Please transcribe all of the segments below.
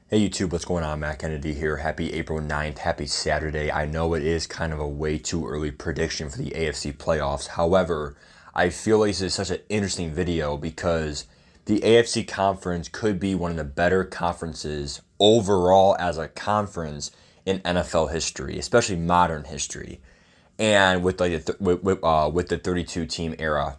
Hey YouTube, what's going on? Matt Kennedy here. Happy April 9th. Happy Saturday. I know it is kind of a way too early prediction for the AFC playoffs. However, I feel like this is such an interesting video because the AFC conference could be one of the better conferences overall as a conference in NFL history, especially modern history, and with with the 32 team era.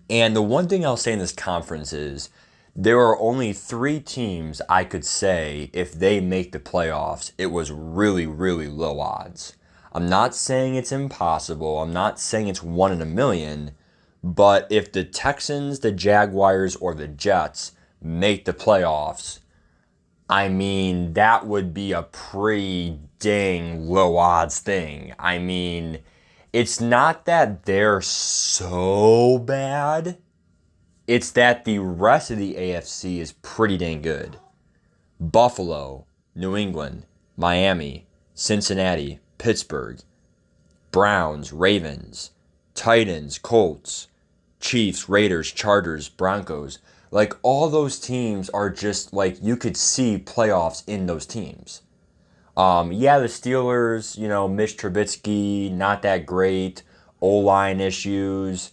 And the one thing I'll say in this conference is there are only three teams I could say if they make the playoffs, it was really, really low odds. I'm not saying it's impossible. I'm not saying it's 1 in a million. But if the Texans, the Jaguars, or the Jets make the playoffs, I mean, that would be a pretty dang low odds thing. I mean, it's not that they're so bad. It's that the rest of the AFC is pretty dang good. Buffalo, New England, Miami, Cincinnati, Pittsburgh, Browns, Ravens, Titans, Colts, Chiefs, Raiders, Chargers, Broncos. Like all those teams are just like you could see playoffs in those teams. Yeah, the Steelers, Mitch Trubisky, not that great. O-line issues,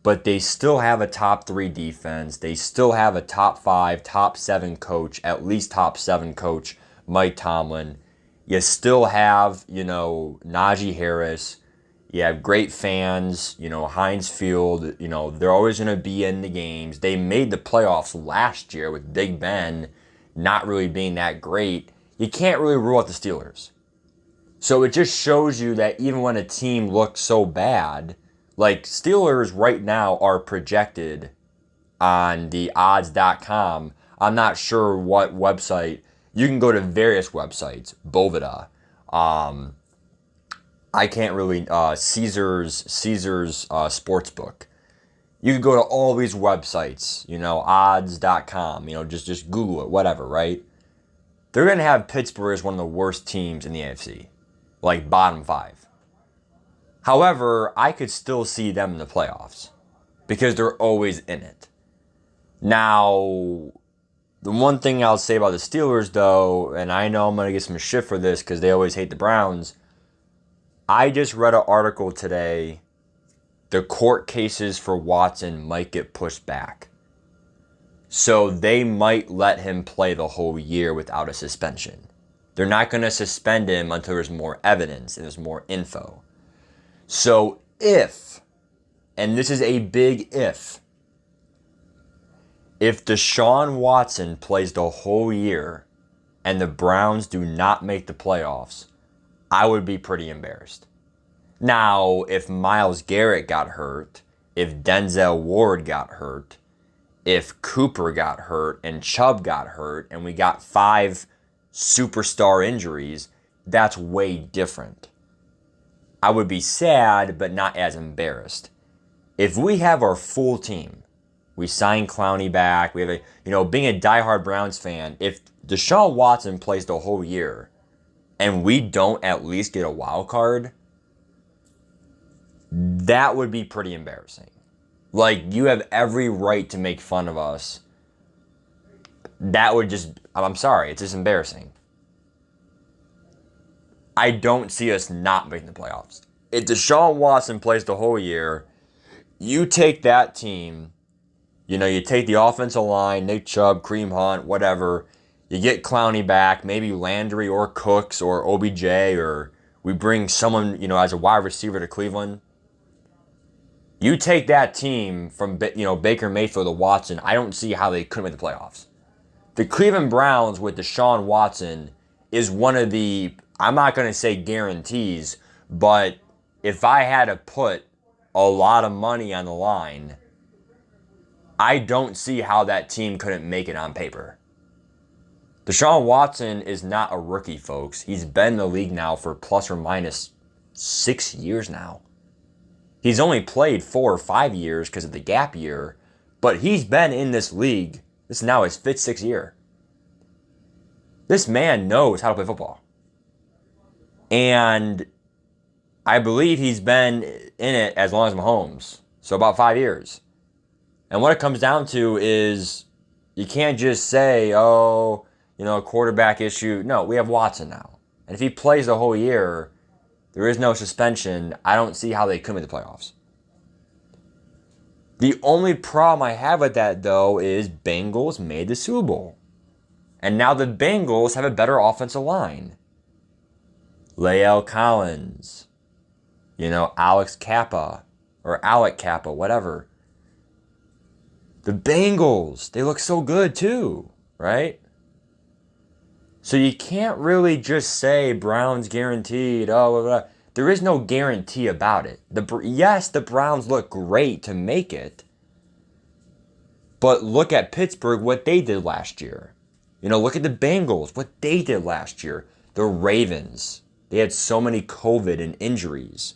but they still have a top three defense. They still have a top five, top seven coach, at least top seven coach, Mike Tomlin. You still have, Najee Harris. You have great fans, Heinz Field, they're always going to be in the games. They made the playoffs last year with Big Ben not really being that great. You can't really rule out the Steelers. So it just shows you that even when a team looks so bad, like Steelers right now are projected on the odds.com. I'm not sure what website. You can go to various websites, Bovida. I can't really Caesar's Sportsbook. You can go to all these websites, odds.com, just Google it, whatever, right? They're going to have Pittsburgh as one of the worst teams in the AFC, like bottom five. However, I could still see them in the playoffs because they're always in it. Now, the one thing I'll say about the Steelers, though, and I know I'm going to get some shit for this because they always hate the Browns, I just read an article today. The court cases for Watson might get pushed back. So they might let him play the whole year without a suspension. They're not going to suspend him until there's more evidence and there's more info. So if, and this is a big if Desean Watson plays the whole year and the Browns do not make the playoffs, I would be pretty embarrassed. Now, if Myles Garrett got hurt, if Denzel Ward got hurt, if Cooper got hurt and Chubb got hurt and we got 5 superstar injuries, that's way different. I would be sad, but not as embarrassed. If we have our full team, we sign Clowney back, we have being a diehard Browns fan, if Desean Watson plays the whole year and we don't at least get a wild card, that would be pretty embarrassing. Like, you have every right to make fun of us. That would just, I'm sorry, it's just embarrassing. I don't see us not making the playoffs. If Desean Watson plays the whole year, you take that team, you take the offensive line, Nick Chubb, Kareem Hunt, whatever. You get Clowney back, maybe Landry or Cooks or OBJ, or we bring someone, as a wide receiver to Cleveland. You take that team from, Baker Mayfield to Watson, I don't see how they couldn't make the playoffs. The Cleveland Browns with Desean Watson is one of the, I'm not going to say guarantees, but if I had to put a lot of money on the line, I don't see how that team couldn't make it on paper. Desean Watson is not a rookie, folks. He's been in the league now for plus or minus 6 years now. He's only played 4 or 5 years because of the gap year, but he's been in this league. This is now his 5th, 6th year. This man knows how to play football. And I believe he's been in it as long as Mahomes, so about 5 years. And what it comes down to is you can't just say, oh, quarterback issue. No, we have Watson now. And if he plays the whole year, there is no suspension. I don't see how they could make the playoffs. The only problem I have with that, though, is Bengals made the Super Bowl. And now the Bengals have a better offensive line. Lael Collins, Alex Kappa, or Alec Kappa, whatever. The Bengals, they look so good too, right? So you can't really just say Browns guaranteed, blah, blah. There is no guarantee about it. Yes, the Browns look great to make it. But look at Pittsburgh, what they did last year. Look at the Bengals, what they did last year. The Ravens, they had so many COVID and injuries.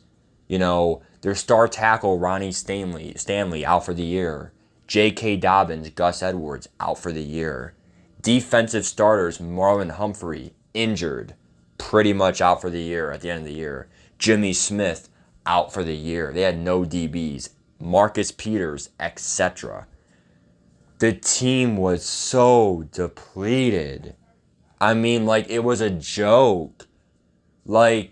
Their star tackle, Ronnie Stanley, out for the year. J.K. Dobbins, Gus Edwards, out for the year. Defensive starters, Marlon Humphrey, injured, pretty much out for the year at the end of the year. Jimmy Smith, out for the year. They had no DBs. Marcus Peters, etc. The team was so depleted. It was a joke. They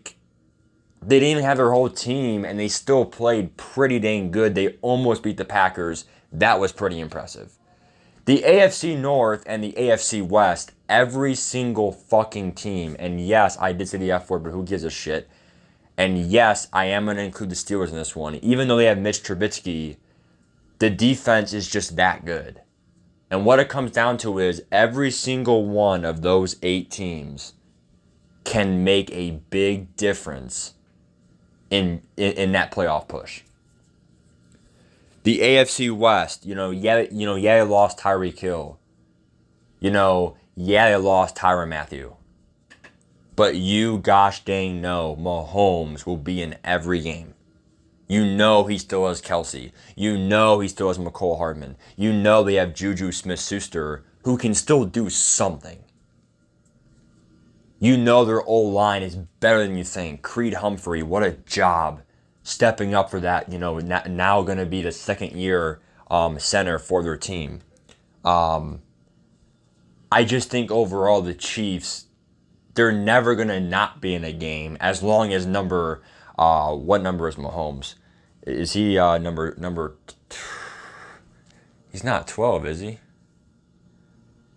didn't even have their whole team, and they still played pretty dang good. They almost beat the Packers. That was pretty impressive. The AFC North and the AFC West, every single fucking team, and yes, I did say the F word, but who gives a shit? And yes, I am going to include the Steelers in this one. Even though they have Mitch Trubisky, the defense is just that good. And what it comes down to is every single one of those 8 teams can make a big difference in that playoff push. The AFC West, they lost Tyreek Hill. They lost Tyrann Mathieu. But you gosh dang know Mahomes will be in every game. He still has Kelsey. He still has McCole Hardman. They have Juju Smith-Schuster, who can still do something. Their O-line is better than you think. Creed Humphrey, what a job. Stepping up for that, now going to be the second year center for their team. I just think overall the Chiefs, they're never going to not be in a game as long as what number is Mahomes? Is he number? He's not 12, is he?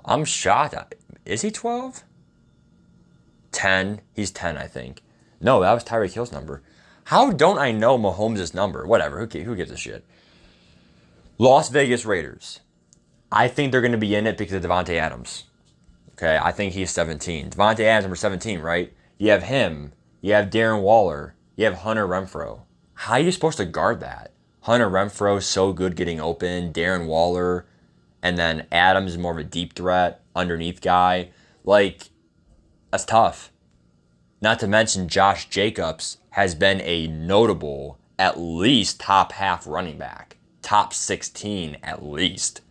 I'm shocked. Is he 12? 10. He's 10, I think. No, that was Tyreek Hill's number. How don't I know Mahomes' number? Whatever, who gives a shit? Las Vegas Raiders. I think they're going to be in it because of Devontae Adams. Okay, I think he's 17. Devontae Adams, number 17, right? You have him. You have Darren Waller. You have Hunter Renfrow. How are you supposed to guard that? Hunter Renfrow is so good getting open. Darren Waller. And then Adams is more of a deep threat, underneath guy. That's tough. Not to mention Josh Jacobs has been a notable, at least top half running back. Top 16 at least.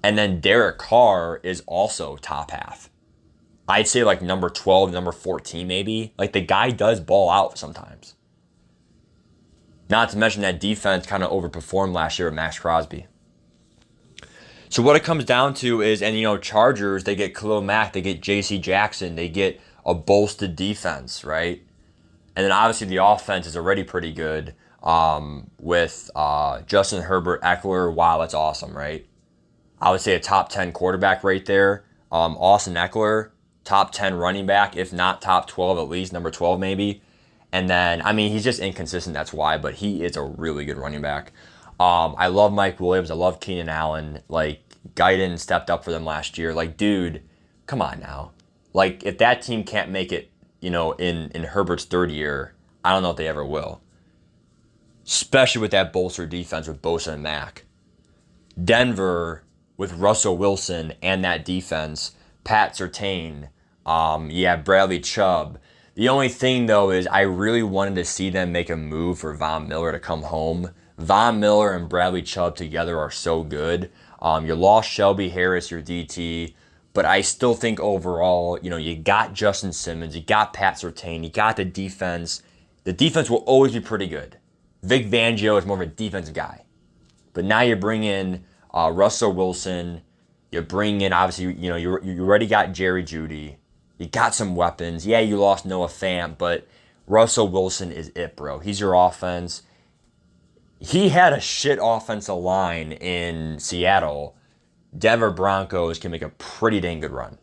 And then Derek Carr is also top half. I'd say number 12, number 14 maybe. The guy does ball out sometimes. Not to mention that defense kind of overperformed last year with Max Crosby. So what it comes down to is, Chargers, they get Khalil Mack, they get J.C. Jackson, they get a bolstered defense, right? And then obviously the offense is already pretty good with Justin Herbert, Eckler. Wow, that's awesome, right? I would say a top 10 quarterback right there. Austin Eckler, top 10 running back, if not top 12 at least, number 12 maybe. And then, he's just inconsistent, that's why, but he is a really good running back. I love Mike Williams. I love Keenan Allen. Guyton stepped up for them last year. Dude, come on now. If that team can't make it, in Herbert's third year, I don't know if they ever will. Especially with that bolstered defense with Bosa and Mack. Denver, with Russell Wilson and that defense, Pat Surtain, Bradley Chubb. The only thing, though, is I really wanted to see them make a move for Von Miller to come home. Von Miller and Bradley Chubb together are so good. You lost Shelby Harris, your DT, but I still think overall, you got Justin Simmons, you got Pat Surtain, you got the defense. The defense will always be pretty good. Vic Fangio is more of a defensive guy. But now you bring in Russell Wilson, You bring in, obviously, you already got Jerry Jeudy. You got some weapons. Yeah, you lost Noah Fant, but Russell Wilson is it, bro. He's your offense. He had a shit offensive line in Seattle. Denver Broncos can make a pretty dang good run.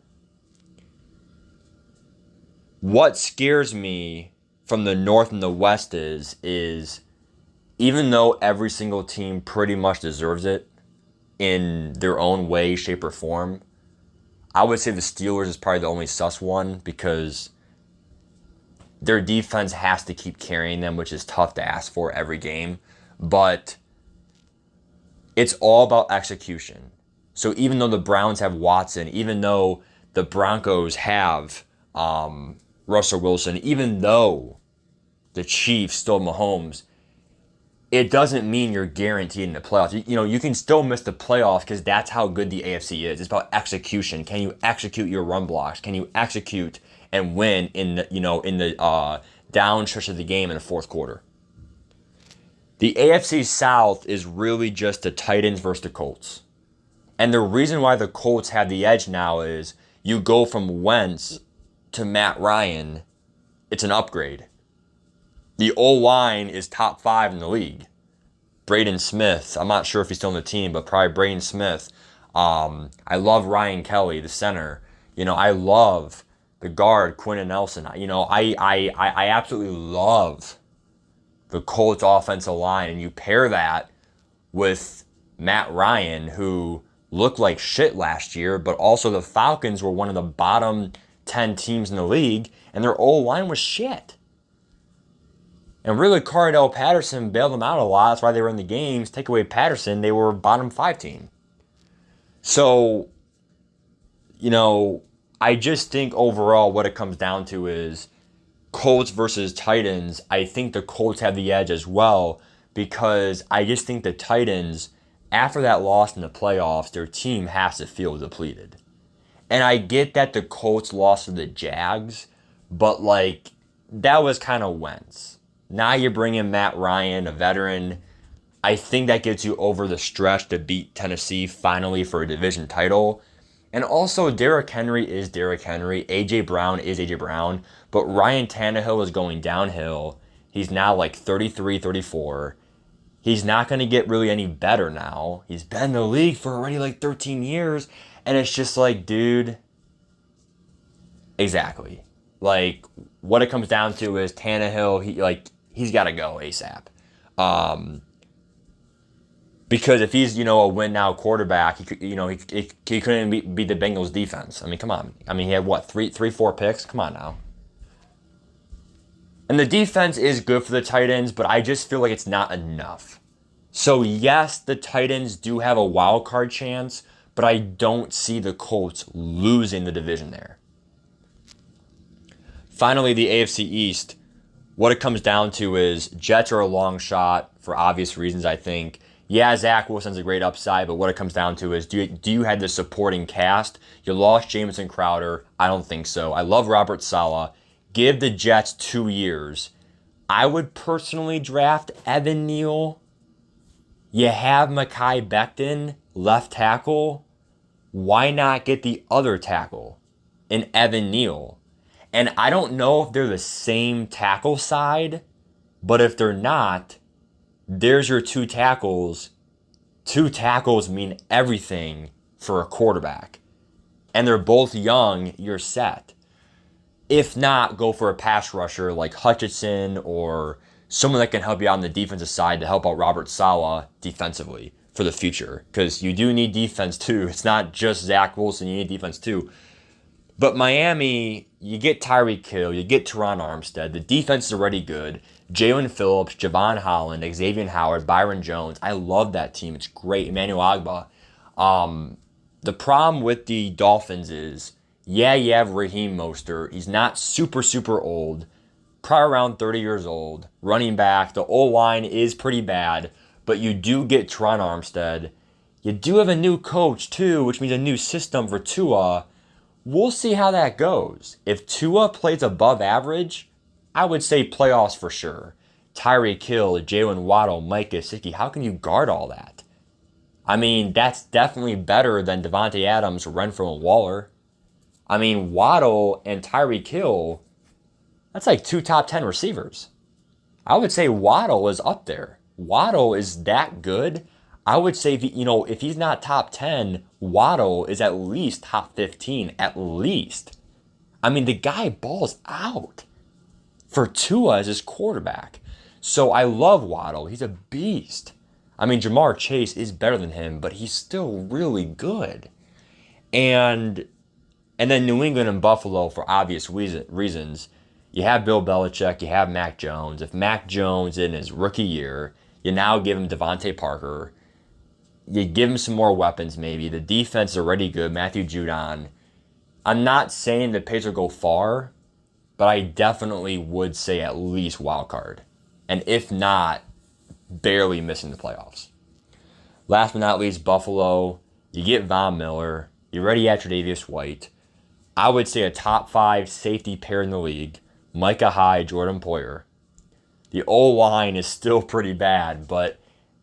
What scares me from the North and the West is even though every single team pretty much deserves it in their own way, shape, or form, I would say the Steelers is probably the only sus one because their defense has to keep carrying them, which is tough to ask for every game. But it's all about execution. So even though the Browns have Watson, even though the Broncos have Russell Wilson, even though the Chiefs stole Mahomes, it doesn't mean you're guaranteed in the playoffs. You can still miss the playoffs because that's how good the AFC is. It's about execution. Can you execute your run blocks? Can you execute and win in the down stretch of the game in the fourth quarter? The AFC South is really just the Titans versus the Colts. And the reason why the Colts have the edge now is you go from Wentz to Matt Ryan. It's an upgrade. The O-line is top 5 in the league. Braden Smith, I'm not sure if he's still on the team, but probably Braden Smith. I love Ryan Kelly, the center. I love the guard, Quentin Nelson. I absolutely love the Colts offensive line. And you pair that with Matt Ryan, who looked like shit last year, but also the Falcons were one of the bottom 10 teams in the league, and their O-line was shit. And really, Cordell Patterson bailed them out a lot. That's why they were in the games. Take away Patterson, they were a bottom 5 team. So, I just think overall what it comes down to is Colts versus Titans. I think the Colts have the edge as well because I just think the Titans, after that loss in the playoffs, their team has to feel depleted. And I get that the Colts lost to the Jags, but that was kind of Wentz. Now you bring in Matt Ryan, a veteran. I think that gets you over the stretch to beat Tennessee finally for a division title. And also, Derrick Henry is Derrick Henry. A.J. Brown is A.J. Brown. But Ryan Tannehill is going downhill. He's now 33, 34. He's not going to get really any better now. He's been in the league for already 13 years. And it's just dude. Exactly. What it comes down to is Tannehill, he's got to go ASAP. Because if he's, a win-now quarterback, he couldn't beat the Bengals defense. I mean, come on. I mean, he had, three, 4 picks? Come on now. And the defense is good for the Titans, but I just feel like it's not enough. So, yes, the Titans do have a wild card chance, but I don't see the Colts losing the division there. Finally, the AFC East. What it comes down to is Jets are a long shot for obvious reasons, I think. Yeah, Zach Wilson's a great upside, but what it comes down to is do you have the supporting cast? You lost Jamison Crowder. I don't think so. I love Robert Saleh. Give the Jets 2 years. I would personally draft Evan Neal. You have Mekhi Becton, left tackle. Why not get the other tackle in Evan Neal? And I don't know if they're the same tackle side, but if they're not, there's your 2 tackles. 2 tackles mean everything for a quarterback. And they're both young, you're set. If not, go for a pass rusher like Hutchinson or someone that can help you out on the defensive side to help out Robert Saleh defensively for the future. Because you do need defense too. It's not just Zach Wilson, you need defense too. But Miami, you get Tyreek Hill, you get Teron Armstead. The defense is already good. Jalen Phillips, Javon Holland, Xavier Howard, Byron Jones. I love that team. It's great. Emmanuel Agba. The problem with the Dolphins is, yeah, you have Raheem Mostert. He's not super, super old. Probably around 30 years old. Running back. The O-line is pretty bad. But you do get Teron Armstead. You do have a new coach, too, which means a new system for Tua. We'll see how that goes. If Tua plays above average, I would say playoffs for sure. Tyreek Hill, Jalen Waddle, Mike Gesicki, how can you guard all that? I mean, that's definitely better than Devontae Adams, Renfrow, and Waller. I mean, Waddle and Tyreek Hill, that's like 2 top 10 receivers. I would say Waddle is up there. Waddle is that good. I would say, if he's not top 10, Waddle is at least top 15, at least. I mean, the guy balls out for Tua as his quarterback. So I love Waddle. He's a beast. I mean, Jamar Chase is better than him, but he's still really good. And then New England and Buffalo, for obvious reasons, you have Bill Belichick, you have Mac Jones. If Mac Jones in his rookie year, you now give him Devontae Parker. You give him some more weapons maybe. The defense is already good. Matthew Judon. I'm not saying the Pacers will go far, but I definitely would say at least wild card. And if not, barely missing the playoffs. Last but not least, Buffalo. You get Von Miller. You already have Tre'Davious White. I would say a top 5 safety pair in the league. Micah Hyde, Jordan Poyer. The O-line is still pretty bad, but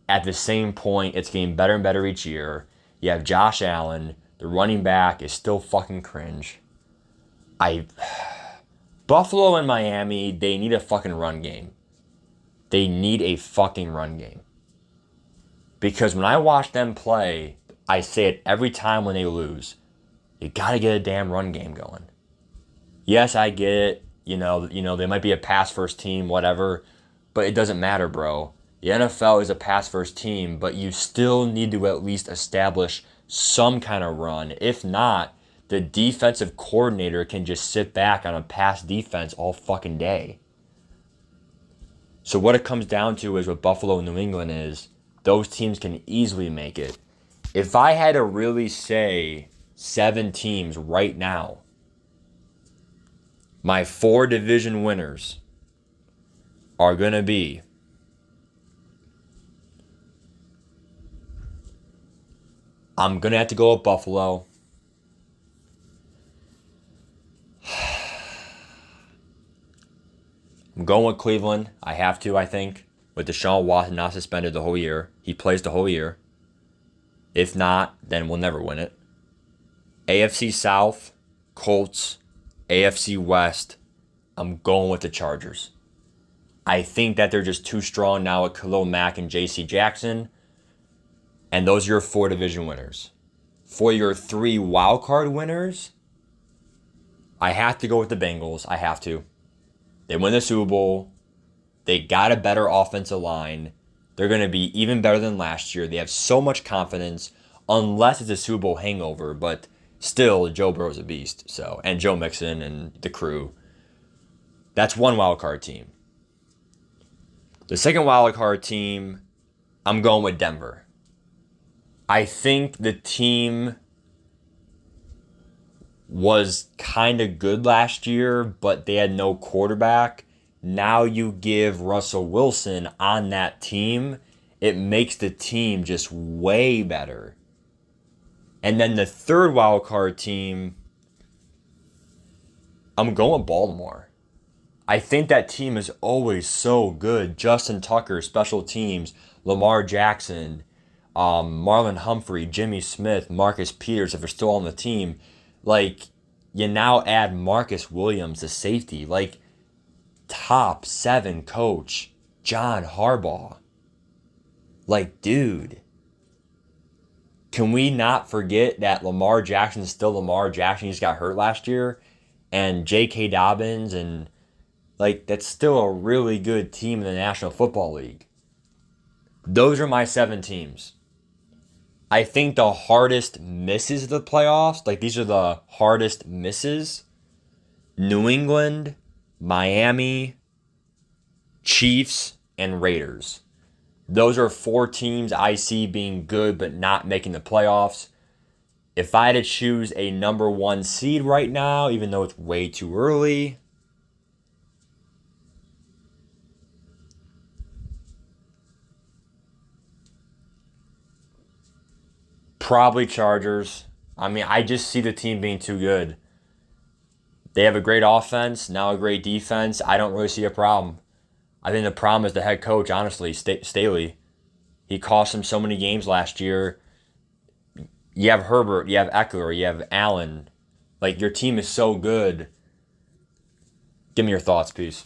at the same point, it's getting better and better each year. You have Josh Allen. The running back is still fucking cringe. Buffalo and Miami, they need a fucking run game. They need a fucking run game. Because when I watch them play, I say it every time when they lose. You gotta get a damn run game going. Yes, I get it. They might be a pass-first team, whatever. But it doesn't matter, bro. The NFL is a pass-first team, but you still need to at least establish some kind of run. If not, the defensive coordinator can just sit back on a pass defense all fucking day. So what it comes down to is with Buffalo and New England is those teams can easily make it. If I had to really say 7 teams right now, my 4 division winners are going to be I'm going to have to go with Buffalo. I'm going with Cleveland. I have to, I think. With Desean Watson not suspended the whole year. He plays the whole year. If not, then we'll never win it. AFC South, Colts, AFC West, I'm going with the Chargers. I think that they're just too strong now with Khalil Mack and J.C. Jackson. And those are your 4 division winners. For your 3 wildcard winners, I have to go with the Bengals. I have to. They win the Super Bowl. They got a better offensive line. They're going to be even better than last year. They have so much confidence, unless it's a Super Bowl hangover. But still, Joe Burrow's a beast. And Joe Mixon and the crew. That's one wildcard team. The second wildcard team, I'm going with Denver. I think the team was kind of good last year, but they had no quarterback. Now you give Russell Wilson on that team, it makes the team just way better. And then the third wildcard team, I'm going with Baltimore. I think that team is always so good. Justin Tucker, special teams, Lamar Jackson, Marlon Humphrey, Jimmy Smith, Marcus Peters, if they're still on the team. You now add Marcus Williams, the safety. Top 7 coach, John Harbaugh. Dude. Can we not forget that Lamar Jackson is still Lamar Jackson? He just got hurt last year. And J.K. Dobbins and that's still a really good team in the National Football League. Those are my 7 teams. I think the hardest misses of the playoffs, these are the hardest misses. New England, Miami, Chiefs, and Raiders. Those are 4 teams I see being good but not making the playoffs. If I had to choose a number 1 seed right now, even though it's way too early, probably Chargers. I just see the team being too good. They have a great offense, now a great defense. I don't really see a problem. I think the problem is the head coach, honestly, Staley. He cost him so many games last year. You have Herbert, you have Eckler, you have Allen. Like, your team is so good. Give me your thoughts, peace.